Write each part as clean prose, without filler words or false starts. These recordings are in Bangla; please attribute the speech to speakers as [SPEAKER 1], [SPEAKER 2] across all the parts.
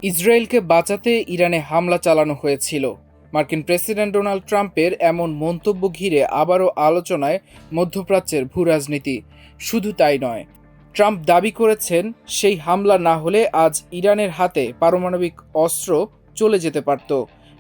[SPEAKER 1] ইসরায়েলকে বাঁচাতে ইরানে হামলা চালানো হয়েছিল। মার্কিন প্রেসিডেন্ট ডোনাল্ড ট্রাম্পের এমন মন্তব্য ঘিরে আবারও আলোচনায় মধ্যপ্রাচ্যের ভূরাজনীতি। শুধু তাই নয়, ট্রাম্প দাবি করেছেন সেই হামলা না হলে আজ ইরানের হাতে পারমাণবিক অস্ত্র চলে যেতে পারত,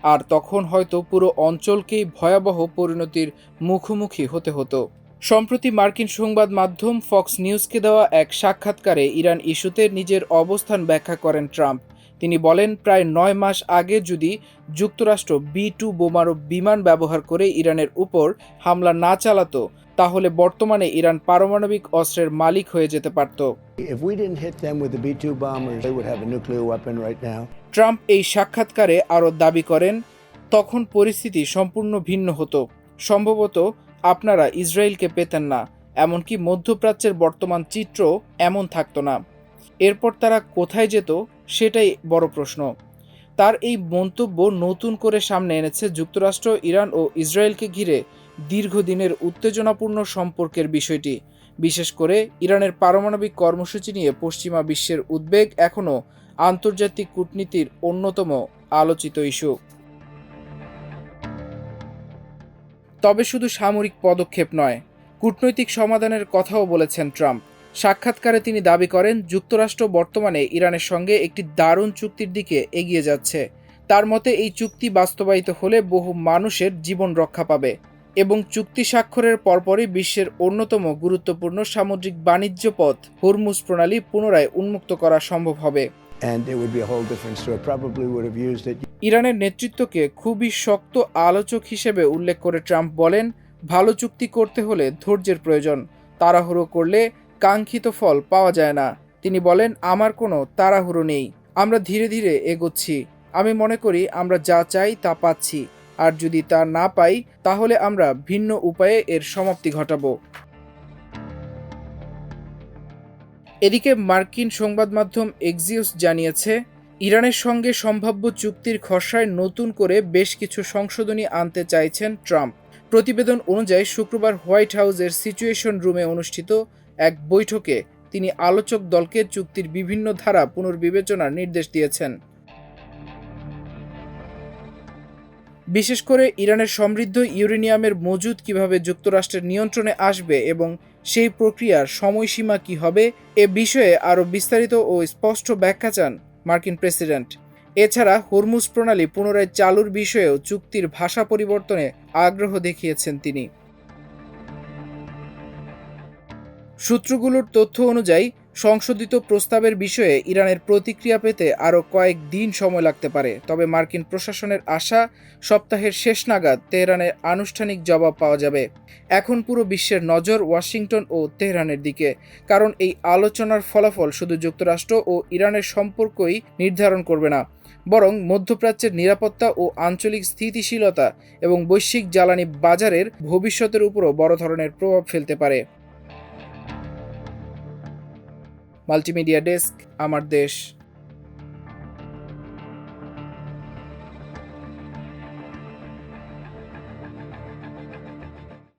[SPEAKER 1] আর তখন হয়তো পুরো অঞ্চলকেই ভয়াবহ পরিণতির মুখোমুখি হতে হতো। সম্প্রতি মার্কিন সংবাদ মাধ্যম ফক্স নিউজকে দেওয়া এক সাক্ষাৎকারে ইরান ইস্যুতে নিজের অবস্থান ব্যাখ্যা করেন ট্রাম্প। তিনি বলেন, প্রায় ৯ মাস আগে যদি যুক্তরাষ্ট্র B-2 বোমারু বিমান ব্যবহার করে ইরানের উপর হামলা না চালাতো, তাহলে বর্তমানে ইরান পারমাণবিক অস্ত্রের মালিক হয়ে যেতে পারত। ট্রাম্প এই সাক্ষাৎকারে আরও দাবি করেন, তখন পরিস্থিতি সম্পূর্ণ ভিন্ন হতো। সম্ভবত আপনারা ইসরায়েলকে পেতেন না, এমনকি মধ্যপ্রাচ্যের বর্তমান চিত্র এমন থাকতো না। এরপর তারা কোথায় যেত সেটাই বড় প্রশ্ন। তার এই মন্তব্য নতুন করে সামনে এনেছে যুক্তরাষ্ট্র, ইরান ও ইসরায়েলকে ঘিরে দীর্ঘদিনের উত্তেজনাপূর্ণ সম্পর্কের বিষয়টি। বিশেষ করে ইরানের পারমাণবিক কর্মসূচি নিয়ে পশ্চিমা বিশ্বের উদ্বেগ এখনও আন্তর্জাতিক কূটনীতির অন্যতম আলোচিত ইস্যু। তবে শুধু সামরিক পদক্ষেপ নয়, কূটনৈতিক সমাধানের কথাও বলেছেন ট্রাম্প। সাক্ষাৎকারে তিনি দাবি করেন, যুক্তরাষ্ট্র বর্তমানে ইরানের সঙ্গে একটি দারুণ চুক্তির দিকে এগিয়ে যাচ্ছে। তার মতে এই চুক্তি বাস্তবায়িত হলে বহু মানুষের জীবন রক্ষা পাবে এবং চুক্তি স্বাক্ষরের পরপরই বিশ্বের অন্যতম গুরুত্বপূর্ণ সামুদ্রিক বাণিজ্য পথ হরমুজ প্রণালী পুনরায় উন্মুক্ত করা সম্ভব হবে। ইরানের নেতৃত্বকে খুবই শক্ত আলোচক হিসেবে উল্লেখ করে ট্রাম্প বলেন, ভালো চুক্তি করতে হলে ধৈর্যের প্রয়োজন। তাড়াহুড়ো করলে কাঙ্ক্ষিত ফল পাওয়া যায় না। তিনি বলেন, আমার কোনো তাড়াহুড়ো নেই, আমরা ধীরে ধীরে এগোচ্ছি। আমি মনে করি আমরা যা চাই তা পাচ্ছি, আর যদি তা না পাই তাহলে আমরা ভিন্ন উপায়ে এর সমাপ্তি ঘটাবো। এদিকে মার্কিন সংবাদ মাধ্যম এক্সিওস জানিয়েছে, ইরানের সঙ্গে সম্ভাব্য চুক্তির খসড়ায় নতুন করে বেশ কিছু সংশোধনী আনতে চাইছেন ট্রাম্প। প্রতিবেদন অনুযায়ী শুক্রবার হোয়াইট হাউসের সিচুয়েশন রুমে অনুষ্ঠিত এক বৈঠকে তিনি আলোচক দলকে চুক্তির বিভিন্ন ধারা পুনর্বিবেচনার নির্দেশ দিয়েছেন। বিশেষ করে ইরানের সমৃদ্ধ ইউরেনিয়ামের মজুদ কিভাবে যুক্তরাষ্ট্রের নিয়ন্ত্রণে আসবে এবং সেই প্রক্রিয়ার সময়সীমা কী হবে, এ বিষয়ে আরও বিস্তারিত ও স্পষ্ট ব্যাখ্যা চান মার্কিন প্রেসিডেন্ট। এছাড়া হরমুজ প্রণালী পুনরায় চালুর বিষয়েও চুক্তির ভাষা পরিবর্তনে আগ্রহ দেখিয়েছেন তিনি। সূত্রগুলোর তথ্য অনুযায়ী সংশোধিত প্রস্তাবের বিষয়ে ইরানের প্রতিক্রিয়া পেতে আরও কয়েক দিন সময় লাগতে পারে। তবে মার্কিন প্রশাসনের আশা, সপ্তাহের শেষ নাগাদ তেহরানের আনুষ্ঠানিক জবাব পাওয়া যাবে। এখন পুরো বিশ্বের নজর ওয়াশিংটন ও তেহরানের দিকে, কারণ এই আলোচনার ফলাফল শুধু যুক্তরাষ্ট্র ও ইরানের সম্পর্কই নির্ধারণ করবে না, বরং মধ্যপ্রাচ্যের নিরাপত্তা ও আঞ্চলিক স্থিতিশীলতা এবং বৈশ্বিক জ্বালানি বাজারের ভবিষ্যতের উপরও বড় ধরনের প্রভাব ফেলতে পারে। মাল্টিমিডিয়া ডেস্ক, আমার দেশ।